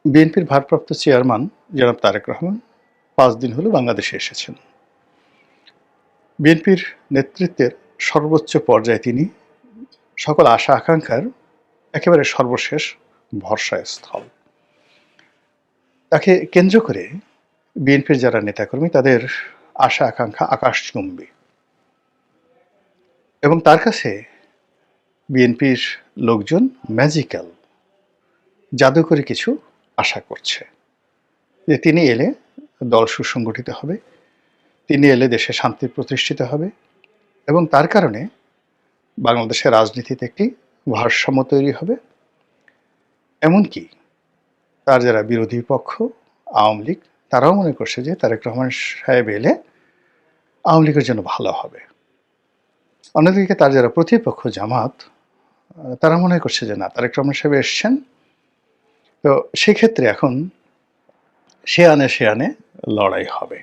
বিএনপির ভারপ্রাপ্ত চেয়ারম্যান জনাব তারেক রহমান ৫ দিন হলো বাংলাদেশে এসেছেন। বিএনপির নেতৃত্বের সর্বোচ্চ পর্যায়ে তিনি সকল আশা-আকাঙ্ক্ষার একেবারে সর্বশেষ ভরসাস্থল। তাকে কেন্দ্র করে বিএনপির যারা নেতাকর্মী তাদের আশা-আকাঙ্ক্ষা আকাশচুম্বী এবং তার কাছে বিএনপির লোকজন ম্যাজিক্যাল, জাদুকরী কিছু আশা করছে যে তিনি এলে দল সুসংগঠিত হবে, তিনি এলে দেশে শান্তি প্রতিষ্ঠিত হবে এবং তার কারণে বাংলাদেশের রাজনীতিতে একটি ভারসাম্য তৈরি হবে। এমনকি তার যারা বিরোধী পক্ষ আওয়ামী লীগ তারাও মনে করছে যে তারেক রহমান সাহেব এলে আওয়ামী লীগের জন্য ভালো হবে। অন্যদিকে তার যারা প্রতিপক্ষ জামাত তারা মনে করছে যে না, তারেক রহমান সাহেব এসছেন, তো সেক্ষেত্রে এখন সে আনে লড়াই হবে,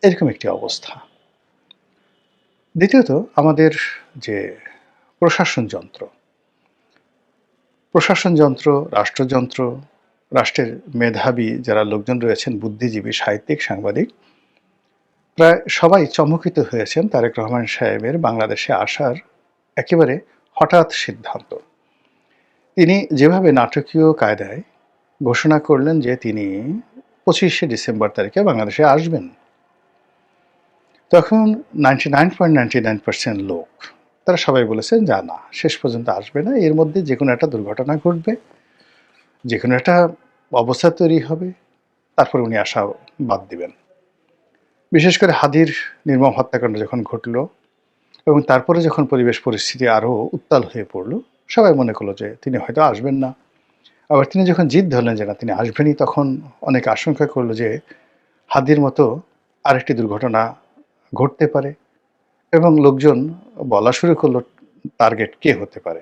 এরকম একটি অবস্থা। দ্বিতীয়ত আমাদের যে প্রশাসন যন্ত্র, রাষ্ট্রযন্ত্র, রাষ্ট্রের মেধাবী যারা লোকজন রয়েছেন, বুদ্ধিজীবী, সাহিত্যিক, সাংবাদিক, প্রায় সবাই চমকিত হয়েছেন তারেক রহমান সাহেবের বাংলাদেশে আসার একেবারে হঠাৎ সিদ্ধান্ত। তিনি যেভাবে নাটকীয় কায়দায় ঘোষণা করলেন যে তিনি 25শে ডিসেম্বর তারিখে বাংলাদেশে আসবেন, তখন 99.99% লোক তারা সবাই বলেছেন যা না, শেষ পর্যন্ত আসবে না, এর মধ্যে যে কোনো একটা দুর্ঘটনা ঘটবে, যে কোনো একটা অবস্থা তৈরি হবে, তারপরে উনি আসা বাদ দিবেন। বিশেষ করে হাদির নির্মম হত্যাকাণ্ড যখন ঘটল এবং তারপরে যখন পরিবেশ পরিস্থিতি আরও উত্তাল হয়ে পড়ল, সবাই মনে করলো যে তিনি হয়তো আসবেন না। আবার তিনি যখন জিদ ধরলেন যে না, তিনি আসবেনই, তখন অনেকে আশঙ্কা করলো যে হাদির মতো আরেকটি দুর্ঘটনা ঘটতে পারে এবং লোকজন বলা শুরু করলো টার্গেট কে হতে পারে।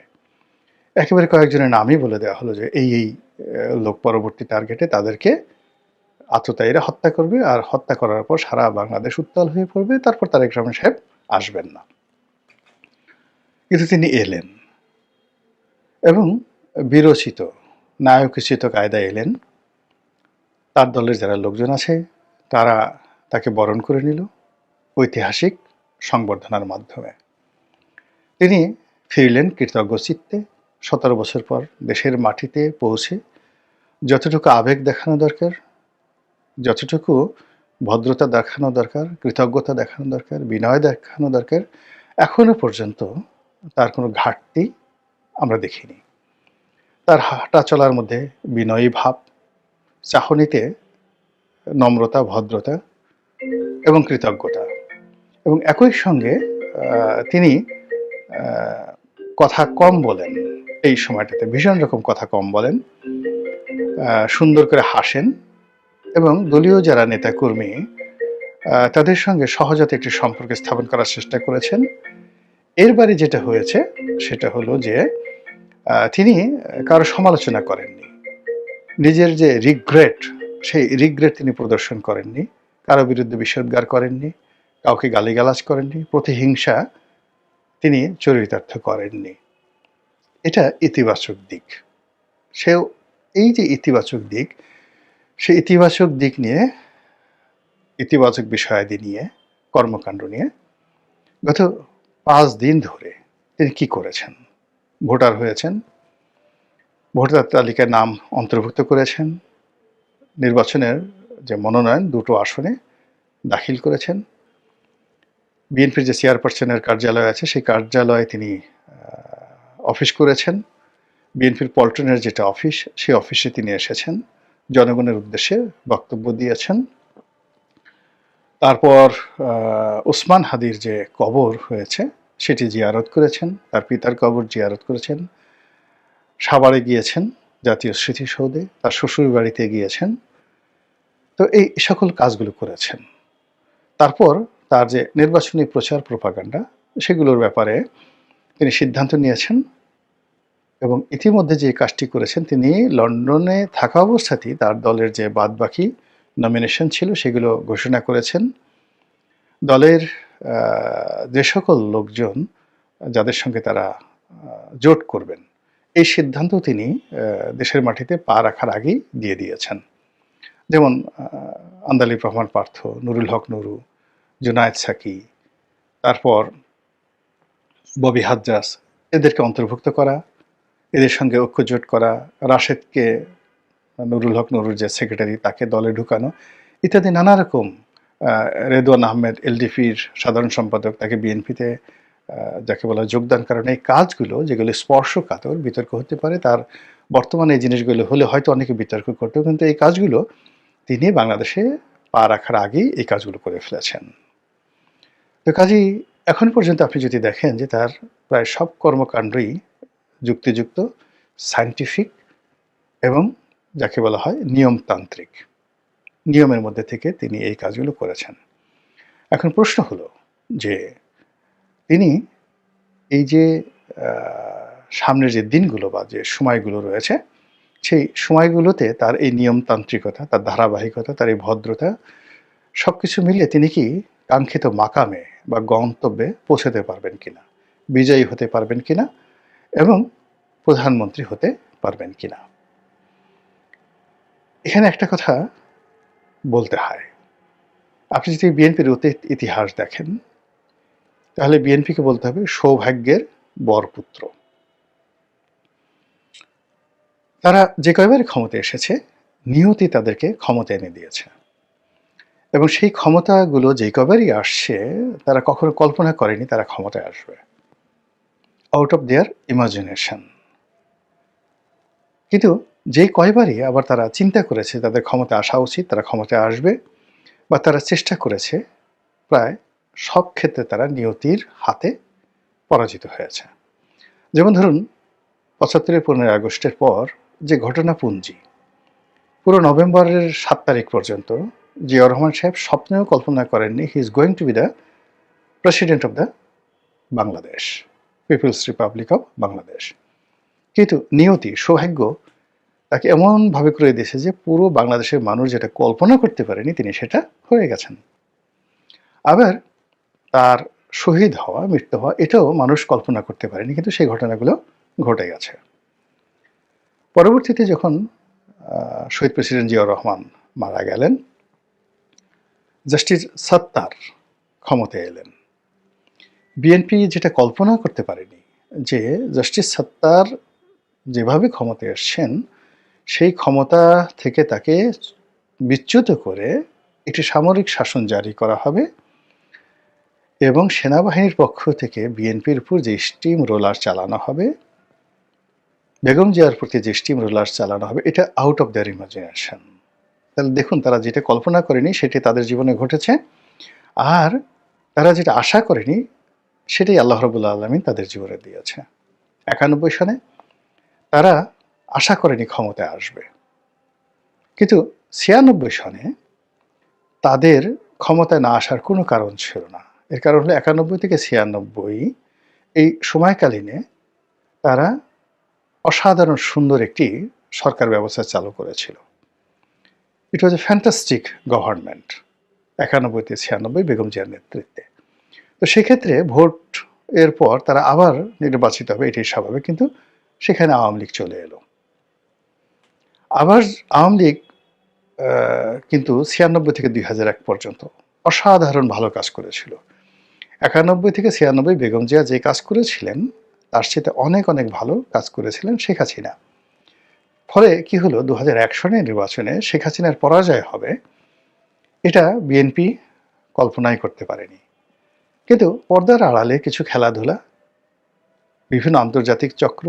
একেবারে কয়েকজনের নামই বলে দেওয়া হলো যে এই লোক পরবর্তী টার্গেটে তাদেরকে আততায়ীরা হত্যা করবে, আর হত্যা করার পর সারা বাংলাদেশ উত্তাল হয়ে পড়বে, তারপর তারেক রহমান সাহেব আসবেন না। কিন্তু তিনি এলেন এবং বিরচিত, নায়কোচিত কায়দায় এলেন। তার দলের যারা লোকজন আছে তারা তাকে বরণ করে নিল ঐতিহাসিক সংবর্ধনার মাধ্যমে। তিনি ফিরলেন কৃতজ্ঞ চিত্তে। 17 বছর পর দেশের মাটিতে পৌঁছে যতটুকু আবেগ দেখানো দরকার, যতটুকু ভদ্রতা দেখানো দরকার, কৃতজ্ঞতা দেখানো দরকার, বিনয় দেখানো দরকার, এখনো পর্যন্ত তার কোনো ঘাটতি আমরা দেখিনি। তার হাঁটা চলার মধ্যে বিনয়ী ভাব, চাহনিতে নম্রতা, ভদ্রতা এবং কৃতজ্ঞতা, এবং একই সঙ্গে তিনি কথা কম বলেন। এই সময়টাতে ভীষণ রকম কথা কম বলেন, সুন্দর করে হাসেন এবং দলীয় যারা নেতাকর্মী তাদের সঙ্গে সহজতে একটি সম্পর্ক স্থাপন করার চেষ্টা করেছেন। এর বাইরে যেটা হয়েছে সেটা হলো যে তিনি কারো সমালোচনা করেননি, নিজের যে রিগ্রেট, সেই রিগ্রেট তিনি প্রদর্শন করেননি, কারো বিরুদ্ধে বিষোদ্গার করেননি, কাউকে গালিগালাজ করেননি, প্রতিহিংসা তিনি চরিতার্থ করেননি। এটা ইতিবাচক দিক। সেও এই যে ইতিবাচক দিক, সেই ইতিবাচক দিক নিয়ে, ইতিবাচক বিষয়াদি নিয়ে, কর্মকাণ্ড নিয়ে গত 5 দিন ধরে তিনি কি করেছেন? ভোটার হয়েছেন, ভোটার তালিকায় নাম অন্তর্ভুক্ত করেছেন, নির্বাচনের যে মনোনয়ন 2টো আসনে দাখিল করেছেন, বিএনপির যে চেয়ারপারসনের কার্যালয় আছে সেই কার্যালয়ে তিনি অফিস করেছেন, বিএনপির পল্টনের যেটা অফিস সেই অফিসে তিনি এসেছেন, জনগণের উদ্দেশ্যে বক্তব্য দিয়েছেন। তারপর ওসমান হাদির যে কবর হয়েছে সেটি জিয়ারত করেছেন, তার পিতার কবর জিয়ারত করেছেন, সাভারে গিয়েছেন, জাতীয় স্মৃতিসৌধে, তার শ্বশুর বাড়িতে গিয়েছেন। তো এই সকল কাজগুলো করেছেন। তারপর তার যে নির্বাচনী প্রচার প্রপাগান্ডা সেগুলোর ব্যাপারে তিনি সিদ্ধান্ত নিয়েছেন এবং ইতিমধ্যে যে কাজটি করেছেন, তিনি লন্ডনে থাকা অবস্থাতেই তার দলের যে বাদবাকি নমিনেশন ছিল সেগুলো ঘোষণা করেছেন। দলের যে সকল লোকজন যাদের সঙ্গে তারা জোট করবেন এই সিদ্ধান্ত তিনি দেশের মাটিতে পা রাখার আগেই দিয়ে দিয়েছেন। যেমন আন্দালিব রহমান পার্থ, নুরুল হক নুরু, জুনায়েদ সাকি, তারপর ববি হাজ্জাজ, এদেরকে অন্তর্ভুক্ত করা, এদের সঙ্গে ঐক্যজোট করা, রাশেদকে, নুরুল হক নুরুর যে সেক্রেটারি, তাকে দলে ঢুকানো, ইত্যাদি নানা রকম, রেদওয়ান আহমেদ এলডিপির সাধারণ সম্পাদক, তাকে বিএনপিতে যাকে বলা যোগদান করানো, এই কাজগুলো যেগুলো স্পর্শকাতর, বিতর্ক হতে পারে, তার বর্তমানে এই জিনিসগুলো হলে হয়তো অনেকে বিতর্ক করতো, কিন্তু এই কাজগুলো তিনি বাংলাদেশে পা রাখার আগেই এই কাজগুলো করে ফেলেছেন। তো কাজেই এখন পর্যন্ত আপনি যদি দেখেন যে তার প্রায় সব কর্মকাণ্ডই যুক্তিযুক্ত, সায়েন্টিফিক এবং যাকে বলা হয় নিয়মতান্ত্রিক, নিয়মের মধ্যে থেকে তিনি এই কাজগুলো করেছেন। এখন প্রশ্ন হলো যে তিনি এই যে সামনের যে দিনগুলো বা যে সময়গুলো রয়েছে, সেই সময়গুলোতে তার এই নিয়মতান্ত্রিকতা, তার ধারাবাহিকতা, তার এই ভদ্রতা, সব কিছু মিলিয়ে তিনি কি কাঙ্ক্ষিত মাকামে বা গন্তব্যে পৌঁছাতে পারবেন কিনা, বিজয়ী হতে পারবেন কিনা এবং প্রধানমন্ত্রী হতে পারবেন কিনা। এখানে একটা কথা বলতে হয়, আপনি যদি বিএনপির অতীত ইতিহাস দেখেন, তাহলে বিএনপিকে বলতে হবে সৌভাগ্যের বরপুত্র। তারা যে কয়বারই ক্ষমতায় এসেছে, নিয়তি তাদেরকে ক্ষমতা এনে দিয়েছে, এবং সেই ক্ষমতাগুলো যে কয়বারই আসছে, তারা কখনো কল্পনা করেনি তারা ক্ষমতায় আসবে, আউট অফ দেয়ার ইমাজিনেশন। কিন্তু যে কয়বারই আবার তারা চিন্তা করেছে তাদের ক্ষমতা আসা উচিত, তারা ক্ষমতায় আসবে, বা তারা চেষ্টা করেছে, প্রায় সব ক্ষেত্রে তারা নিয়তির হাতে পরাজিত হয়েছে। যেমন ধরুন ৭৫-এর ১৫ই আগস্টের পর যে ঘটনাপুঞ্জি, পুরো নভেম্বরের ৭ তারিখ পর্যন্ত জিয়াউর রহমান সাহেব স্বপ্নেও কল্পনা করেননি he is going to be the president of the Bangladesh, people's republic of Bangladesh. কিন্তু নিয়তি, সৌভাগ্য তাকে এমনভাবে করে দিয়েছে যে পুরো বাংলাদেশের মানুষ যেটা কল্পনা করতে পারেনি তিনি সেটা হয়ে গেছেন। আবার তার শহীদ হওয়া, মৃত্যু হওয়া, এটাও মানুষ কল্পনা করতে পারেনি, কিন্তু সেই ঘটনাগুলো ঘটে গেছে। পরবর্তীতে যখন শহীদ প্রেসিডেন্ট জিয়াউর রহমান মারা গেলেন, জাস্টিস সত্তার ক্ষমতায় এলেন। বিএনপি যেটা কল্পনা করতে পারেনি যে জাস্টিস সত্তার যেভাবে ক্ষমতায় এসছেন, সেই ক্ষমতা থেকে তাকে বিচ্যুত করে একটি সামরিক শাসন জারি করা হবে এবং সেনাবাহিনীর পক্ষ থেকে বিএনপির উপর যে স্টিম রোলার চালানো হবে, বেগম জিয়ার প্রতি যে স্টিম রোলার চালানো হবে, এটা আউট অফ দেয়ার ইমাজিনেশন। তাহলে দেখুন, তারা যেটা কল্পনা করেনি সেটি তাদের জীবনে ঘটেছে, আর তারা যেটা আশা করেনি সেটাই আল্লাহ রাব্বুল আলামিন তাদের জীবনে দিয়েছে। ৯১ সনে তারা আশা করেনি ক্ষমতায় আসবে, কিন্তু ৯৬ সনে তাদের ক্ষমতায় না আসার কোনো কারণ ছিল না। এর কারণ হলো ৯১ থেকে ৯৬ এই সময়কালীনে তারা অসাধারণ সুন্দর একটি সরকার ব্যবস্থা চালু করেছিল। ইট ওয়াজ এ ফ্যান্টাস্টিক গভর্নমেন্ট ৯১ থেকে ৯৬ বেগম জিয়ার নেতৃত্বে। তো সেক্ষেত্রে ভোট এর পর তারা আবার নির্বাচিত হবে, এটাই স্বাভাবিক, কিন্তু সেখানে আওয়ামী লীগ চলে এলো। আবার আওয়ামী লীগ কিন্তু ৯৬ থেকে ২০০১ পর্যন্ত অসাধারণ ভালো কাজ করেছিল। ৯১ থেকে ৯৬ বেগম জিয়া যে কাজ করেছিলেন তার সাথে অনেক অনেক ভালো কাজ করেছিলেন শেখ হাসিনা। ফলে কি হলো, ২০০১ সনের নির্বাচনে শেখ হাসিনার পরাজয় হবে, এটা বিএনপি কল্পনাই করতে পারেনি। কিন্তু পর্দার আড়ালে কিছু খেলাধুলা, বিভিন্ন আন্তর্জাতিক চক্র,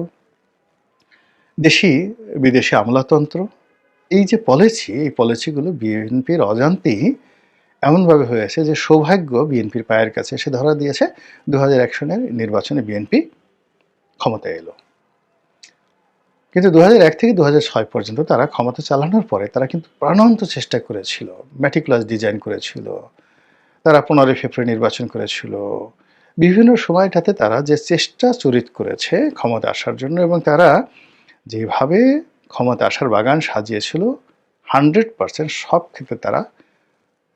দেশি বিদেশি আমলাতন্ত্র, এই যে পলিসি, এই পলিসিগুলো বিএনপির অজান্তেই এমনভাবে হয়েছে যে সৌভাগ্য বিএনপির পায়ের কাছে এসে ধরা দিয়েছে। ২০০১ সনের নির্বাচনে বিএনপি ক্ষমতায় এলো। কিন্তু ২০০১ থেকে ২০০৬ পর্যন্ত তারা ক্ষমতা চালানোর পরে তারা কিন্তু প্রাণান্ত চেষ্টা করেছিল, ম্যাটিকুলাস ডিজাইন করেছিল, তারা ১৫ ফেব্রুয়ারি নির্বাচন করেছিল। বিভিন্ন সময়টাতে তারা যে চেষ্টা চরিত করেছে ক্ষমতা আসার জন্য, এবং তারা যেভাবে ক্ষমতা আসার বাগান সাজিয়েছিল, 100% সব ক্ষেত্রে তারা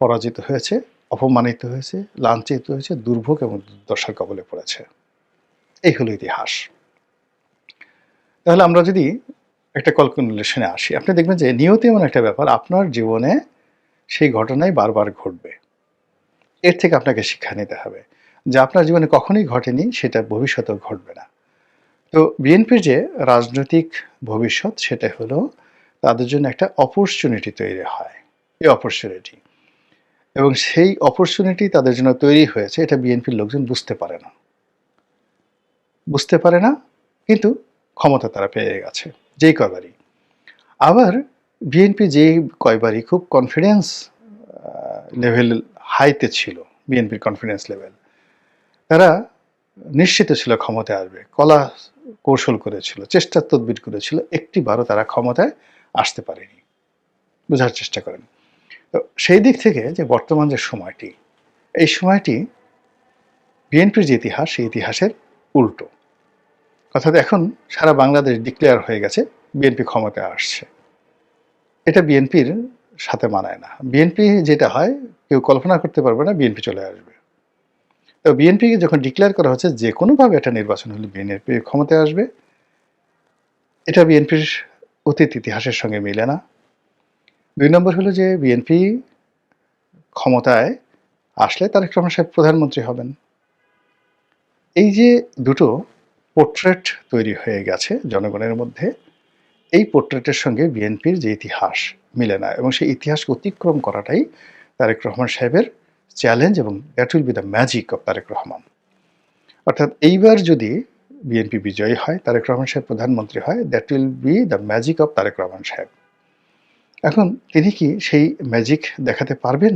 পরাজিত হয়েছে, অপমানিত হয়েছে, লাঞ্ছিত হয়েছে, দুর্ভোগ এবং দুর্দশার কবলে পড়েছে। এই হলো ইতিহাস। তাহলে আমরা যদি একটা ক্যালকুলেশনে আসি, আপনি দেখবেন যে নিয়তি এমন একটা ব্যাপার, আপনার জীবনে সেই ঘটনাই বারবার ঘটবে। এর থেকে আপনাকে শিক্ষা নিতে হবে যে আপনার জীবনে কখনোই ঘটেনি, সেটা ভবিষ্যতেও ঘটবে না। তো বিএনপির যে রাজনৈতিক ভবিষ্যৎ, সেটা হলো তাদের জন্য একটা অপরচুনিটি তৈরি হয়। এই অপরচুনিটি, এবং সেই অপরচুনিটি তাদের জন্য তৈরি হয়েছে, এটা বিএনপির লোকজন বুঝতে পারে না। বুঝতে পারে না, কিন্তু ক্ষমতা তারা পেয়ে গেছে যেই কয়বারই। আবার বিএনপি যেই কয়বারই খুব কনফিডেন্স লেভেল হাইতে ছিল, বিএনপির কনফিডেন্স লেভেল, তারা নিশ্চিত ছিল ক্ষমতায় আসবে, কলা কৌশল করেছিল, চেষ্টার তদবির করেছিল, একটিবারও তারা ক্ষমতায় আসতে পারেনি। বোঝার চেষ্টা করেন। তো সেই দিক থেকে যে বর্তমান যে সময়টি, এই সময়টি বিএনপির যে ইতিহাস, সেই ইতিহাসের উল্টো। অর্থাৎ এখন সারা বাংলাদেশ ডিক্লেয়ার হয়ে গেছে বিএনপি ক্ষমতায় আসছে। এটা বিএনপির সাথে মানায় না। বিএনপি যেটা হয়, কেউ কল্পনা করতে পারবে না বিএনপি চলে আসবে। তো বিএনপিকে যখন ডিক্লেয়ার করা হচ্ছে যে কোনোভাবে একটা নির্বাচন হলে বিএনপি ক্ষমতায় আসবে, এটা বিএনপির অতীত ইতিহাসের সঙ্গে মিলে না। ২ নম্বর হলো যে বিএনপি ক্ষমতায় আসলে তারেক রহমান সাহেব প্রধানমন্ত্রী হবেন। এই যে দুটো পোর্ট্রেট তৈরি হয়ে গেছে জনগণের মধ্যে, এই পোর্ট্রেটের সঙ্গে বিএনপির যে ইতিহাস মিলে না, এবং সেই ইতিহাসকে অতিক্রম করাটাই তারেক রহমান সাহেবের চ্যালেঞ্জ, এবং that will be the magic of Tarique Rahman. অর্থাৎ এইবার যদি বিএনপি বিজয়ী হয়, তারেক রহমান সাহেব প্রধানমন্ত্রী হয়, that will be the magic of Tarique Rahman Sahib. এখন তিনি কি সেই ম্যাজিক দেখাতে পারবেন?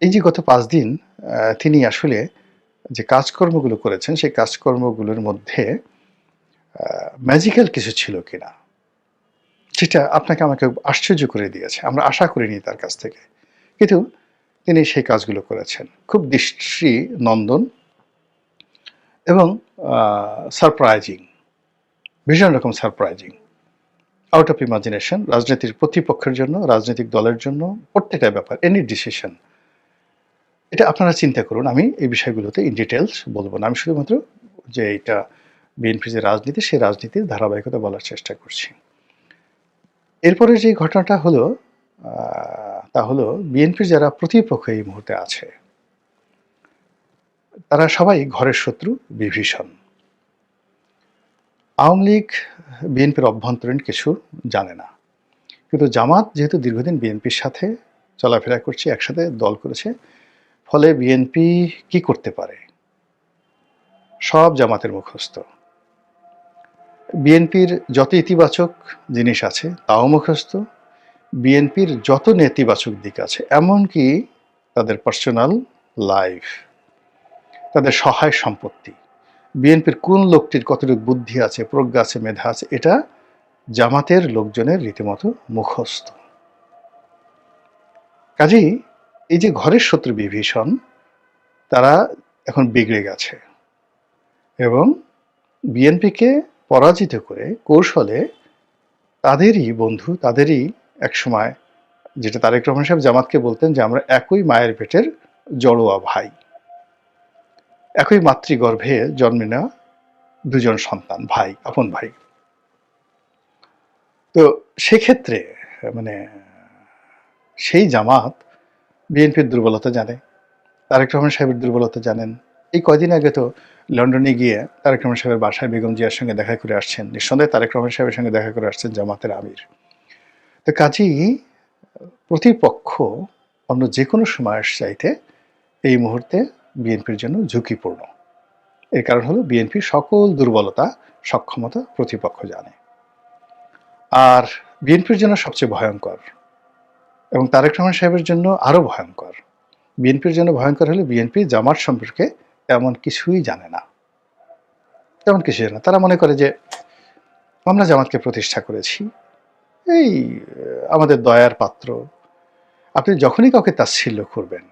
এই যে গত ৫ দিন তিনি আসলে যে কাজকর্মগুলো করেছেন, সেই কাজকর্মগুলোর মধ্যে ম্যাজিক্যাল কিছু ছিল কিনা, সেটা আপনাকে আমাকে আশ্চর্য করে দিয়েছে। আমরা আশা করিনি তার কাছ থেকে, কিন্তু তিনি সেই কাজগুলো করেছেন খুব দৃষ্টিনন্দন এবং সারপ্রাইজিং, ভীষণ রকম সারপ্রাইজিং, আউট অফ ইমাজিনেশন। রাজনীতির প্রতিপক্ষের জন্য, রাজনৈতিক দলের জন্য, প্রত্যেকটা ব্যাপার, এনি ডিসিশন, এটা আপনারা চিন্তা করুন। আমি এই বিষয়গুলোতে ইন ডিটেলস বলবো না, আমি শুধুমাত্র যে এটা বিএনপি যে রাজনীতি, সেই রাজনীতির ধারাবাহিকতা বলার চেষ্টা করছি। এরপরে যে ঘটনাটা হলো, তা হলো বিএনপির যারা প্রতিপক্ষ এই মুহূর্তে আছে, তারা সবাই ঘরের শত্রু, বিভীষণ। আওয়ামী লীগ বিএনপির অভ্যন্তরীণ কিছু জানে না, কিন্তু জামাত যেহেতু দীর্ঘদিন বিএনপির সাথে চলাফেরা করছে, একসাথে দল করেছে, ফলে বিএনপি কি করতে পারে সব জামাতের মুখস্থ। বিএনপির যত ইতিবাচক জিনিস আছে তাও মুখস্থ, বিএনপির যত নেতিবাচক দিক আছে, এমনকি তাদের পার্সোনাল লাইফ, তাদের সহায় সম্পত্তি, বিএনপির কোন লোকটির কতটুকু বুদ্ধি আছে, প্রজ্ঞা আছে, মেধা আছে, এটা জামাতের লোকজনের রীতিমতো মুখস্থ। কাজেই এই যে ঘরের শত্রু বিভীষণ, তারা এখন বিগড়ে গেছে, এবং বিএনপিকে পরাজিত করে কৌশলে তাদেরই বন্ধু, তাদেরই একসময়, যেটা তারেক রহমান সাহেব জামাতকে বলতেন যে আমরা একই মায়ের পেটের জড়োয়া ভাই, একই মাতৃগর্ভে জন্মে নেওয়া দুজন সন্তান, ভাই, আপন ভাই। তো সেক্ষেত্রে মানে সেই জামাত বিএনপির দুর্বলতা জানে, তারেক রহমান সাহেবের দুর্বলতা জানেন। এই কয়দিন আগে তো লন্ডনে গিয়ে তারেক রহমান সাহেবের বাসায় বেগম জিয়ার সঙ্গে দেখা করে আসছেন, নিঃসন্দেহে তারেক রহমান সাহেবের সঙ্গে দেখা করে আসছেন জামাতের আমির। তো কাজেই প্রতিপক্ষ অন্য যে কোনো সময়ের চাইতে এই মুহূর্তে বিএনপির জন্য ঝুঁকিপূর্ণ। এর কারণ হলো বিএনপির সকল দুর্বলতা, সক্ষমতা প্রতিপক্ষ জানে। আর বিএনপির জন্য সবচেয়ে ভয়ঙ্কর, এবং তারেক রহমান সাহেবের জন্য আরও ভয়ঙ্কর, বিএনপির জন্য ভয়ঙ্কর হলে বিএনপি জামাত সম্পর্কে তেমন কিছুই জানে না, তেমন কিছুই জানে না। তারা মনে করে যে আমরা জামাতকে প্রতিষ্ঠা করেছি, এই আমাদের দয়ার পাত্র। আপনি যখনই কাউকে তাচ্ছিল্য করবেন,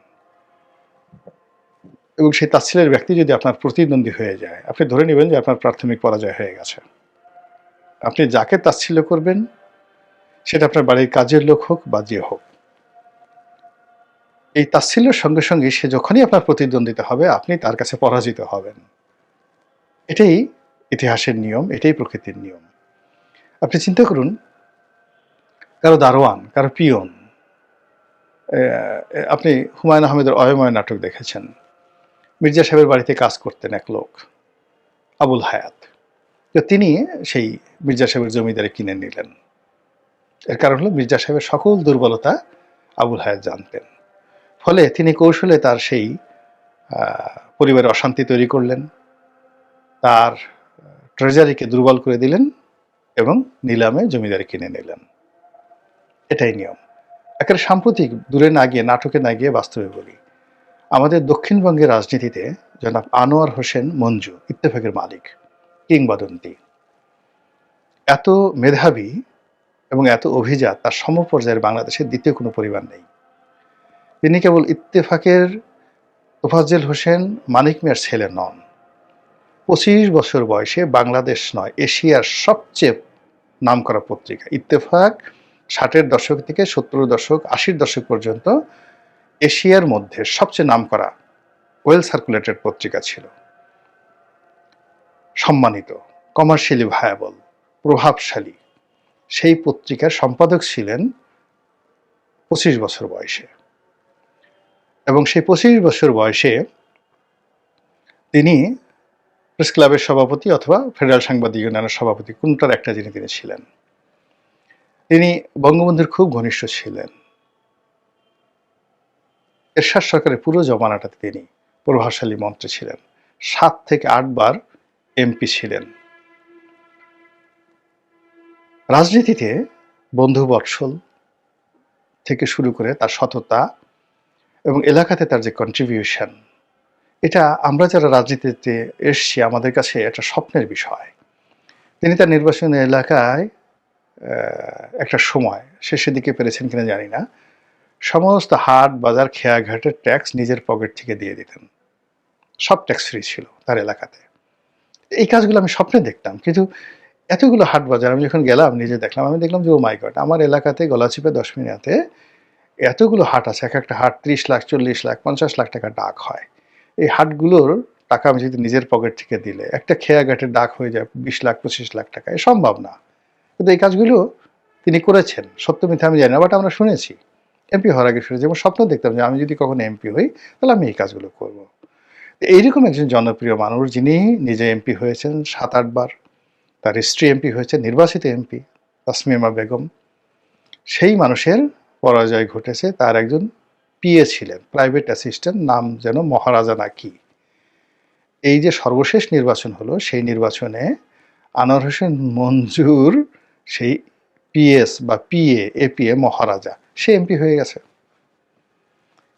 এবং সেই তাচ্ছিল্যের ব্যক্তি যদি আপনার প্রতিদ্বন্দ্বী হয়ে যায়, আপনি ধরে নেবেন যে আপনার প্রাথমিক পরাজয় হয়ে গেছে। আপনি যাকে তাচ্ছিল্য করবেন, সেটা আপনার বাড়ির কাজের লোক হোক বা যে হোক, এই তাচ্ছিল্যের সঙ্গে সঙ্গে সে যখনই আপনার প্রতিদ্বন্দ্বিতা হবে, আপনি তার কাছে পরাজিত হবেন। এটাই ইতিহাসের নিয়ম, এটাই প্রকৃতির নিয়ম। আপনি চিন্তা করুন, কারো দারোয়ান, কারো পিয়ন, আপনি হুমায়ূন আহমেদের অয়ময় নাটক দেখেছেন। মির্জা সাহেবের বাড়িতে কাজ করতেন এক লোক, আবুল হায়াত। তো তিনি সেই মির্জা সাহেবের জমিদারি কিনে নিলেন। এর কারণ হলো মির্জা সাহেবের সকল দুর্বলতা আবুল হায়াত জানতেন। ফলে তিনি কৌশলে তার সেই পরিবারে অশান্তি তৈরি করলেন, তার ট্রেজারিকে দুর্বল করে দিলেন এবং নিলামে জমিদারি কিনে নিলেন। এটাই নিয়ম। একেবারে সাম্প্রতিক, দূরে না গিয়ে, নাটকে না গিয়ে বাস্তবে বলি, আমাদের দক্ষিণবঙ্গের রাজনীতিতে জনাব আনোয়ার হোসেন মঞ্জু, ইত্তেফাকের মালিক, কিংবদন্তি, এত মেধাবী এবং এত অভিজাত, তার সমপর্যায়ের বাংলাদেশের দ্বিতীয় কোনো পরিবার নেই। তিনি কেবল ইত্তেফাকের তোফাজ্জেল হোসেন মানিক মিয়ার ছেলে নন। 25 বছর বয়সে বাংলাদেশ নয়, এশিয়ার সবচেয়ে নামকরা পত্রিকা ইত্তেফাক 60-এর দশক থেকে 70-এর দশক, 80-এর দশক পর্যন্ত এশিয়ার মধ্যে সবচেয়ে নামকরা ওয়েল সার্কুলেটেড পত্রিকা ছিল। সম্মানিত, কমার্শিয়ালি ভায়াবল, প্রভাবশালী সেই পত্রিকার সম্পাদক ছিলেন 25 বছর বয়সে। এবং সেই 25 বছর বয়সে তিনি প্রেস ক্লাবের সভাপতি অথবা ফেডারেল সাংবাদিক ইউনিয়নের সভাপতি, কোনটার একটা যিনি তিনি ছিলেন। তিনি বঙ্গবন্ধুর খুব ঘনিষ্ঠ ছিলেন। এরশাদ সরকারের পুরো জমানাটাতে তিনি প্রভাবশালী মন্ত্রী ছিলেন। 7 থেকে 8 বার এমপি ছিলেন। রাজনীতিতে বন্ধুবৎসল থেকে শুরু করে তার সততা এবং এলাকাতে তার যে কন্ট্রিবিউশন, এটা আমরা যারা রাজনীতিতে এসছি আমাদের কাছে একটা স্বপ্নের বিষয়। তিনি তার নির্বাচনী এলাকায় একটা সময়, শেষের দিকে পেরেছেন কিনা জানি না, সমস্ত হাট বাজার খেয়াঘাটের ট্যাক্স নিজের পকেট থেকে দিয়ে দিতেন। সব ট্যাক্স ফ্রি ছিল তার এলাকাতে। এই কাজগুলো আমি স্বপ্নে দেখতাম, কিন্তু এতগুলো হাট বাজার আমি যখন গেলাম, নিজে দেখলাম, আমি দেখলাম যে ও মাই গড, আমার এলাকাতে গলাচিপে 10 মিনিটে এতগুলো হাট আছে। এক একটা হাট 30 লাখ, 40 লাখ, 50 লাখ টাকা ডাক হয়। এই হাটগুলোর টাকা আমি যদি নিজের পকেট থেকে দিলে একটা খেয়াঘাটের ডাক হয়ে যায় 20 লাখ, 25 লাখ টাকা, এ সম্ভব না। কিন্তু এই কাজগুলো তিনি করেছেন। সত্য মিথ্যা আমি জানি না, বাট আমরা শুনেছি। এমপি হওয়ার আগে শুনেছি, যেমন স্বপ্ন দেখতাম যে আমি যদি কখনো এমপি হই তাহলে আমি এই কাজগুলো করব। এইরকম একজন জনপ্রিয় মানুষ, যিনি নিজে এমপি হয়েছেন 7-8 বার, তার স্ত্রী এমপি হয়েছে, নির্বাচিত এমপি তাসমিমা বেগম, সেই মানুষের পরাজয় ঘটেছে। তার একজন পিএ ছিলেন, প্রাইভেট অ্যাসিস্ট্যান্ট, নাম যেন মহারাজা না কি। এই যে সর্বশেষ নির্বাচন হলো, সেই নির্বাচনে আনোয়ার হোসেন মঞ্জুর সেই পিএস বা পিএ, এপিএ মহারাজা, সে এমপি হয়ে গেছে।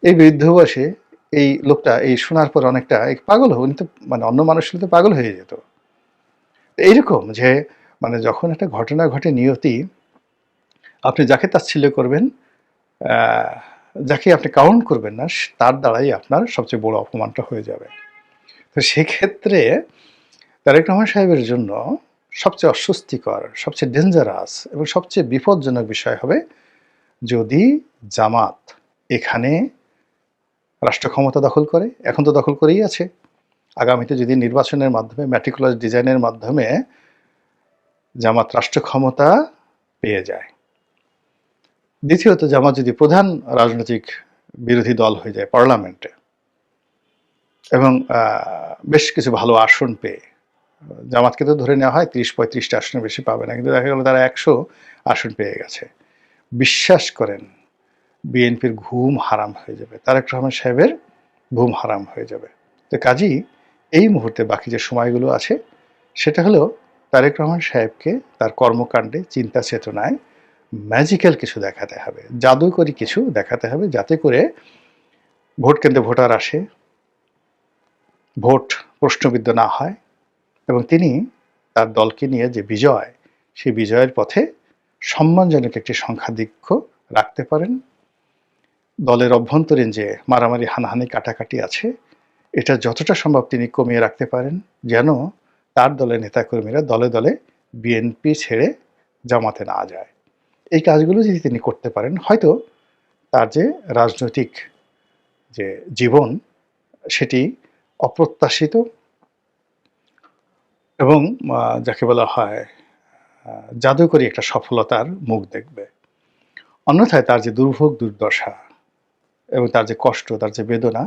এই বৃদ্ধ বয়সে এই লোকটা এই শোনার পর অনেকটা পাগল উনি তো, মানে অন্য মানুষ হলে তো পাগল হয়ে যেত। এইরকম যে মানে যখন একটা ঘটনা ঘটে নিয়তি, আপনি যাকে তাচ্ছিল্য করবেন, যাকে আপনি কাউন্ট করবেন না, তার দ্বারাই আপনার সবচেয়ে বড় অপমানটা হয়ে যাবে। তো সেক্ষেত্রে তারেক রহমান সাহেবের জন্য সবচেয়ে অস্বস্তিকর, সবচেয়ে ডেঞ্জারাস এবং সবচেয়ে বিপজ্জনক বিষয় হবে যদি জামাত এখানে রাষ্ট্র ক্ষমতা দখল করে। এখন তো দখল করেই আছে। আগামীতে যদি নির্বাচনের মাধ্যমে, ম্যাটিকুলাস ডিজাইনের মাধ্যমে জামাত রাষ্ট্র ক্ষমতা পেয়ে যায়। দ্বিতীয়ত, জামাত যদি প্রধান রাজনৈতিক বিরোধী দল হয়ে যায় পার্লামেন্টে এবং বেশ কিছু ভালো আসন পেয়ে, জামাতকে তো ধরে নেওয়া হয় 30-35টা আসনের বেশি পাবে না, কিন্তু দেখা গেল তারা 100 আসন পেয়ে গেছে। বিশ্বাস করেন, বিএনপির ঘুম হারাম হয়ে যাবে, তারেক রহমান সাহেবের ঘুম হারাম হয়ে যাবে। তো কাজেই এই মুহূর্তে বাকি যে সময়গুলো আছে, সেটা হলো তারেক রহমান সাহেবকে তার কর্মকাণ্ডে, চিন্তা চেতনায় ম্যাজিক্যাল কিছু দেখাতে হবে, জাদুকরী কিছু দেখাতে হবে, যাতে করে ভোট কেন্দ্রে ভোটার আসে, ভোট প্রশ্নবিদ্ধ না হয় এবং তিনি তার দলকে নিয়ে যে বিজয়, সেই বিজয়ের পথে সম্মানজনক একটি সংখ্যাধিক্য রাখতে পারেন। দলের অভ্যন্তরীণ যে মারামারি, হানাহানি, কাটাকাটি আছে, এটা যতটা সম্ভব তিনি কমিয়ে রাখতে পারেন, যেন তার দলের নেতাকর্মীরা দলে দলে বিএনপি ছেড়ে জামাতে না যায়। এই কাজগুলো যদি তিনি করতে পারেন, হয়তো তার যে রাজনৈতিক যে জীবন, সেটি অপ্রত্যাশিত এবং যাকে বলা হয় জাদুকরী একটা সফলতার মুখ দেখবে। অন্যথায় তার যে দুর্ভোগ দুর্দশা এবং তার যে কষ্ট, তার যে বেদনা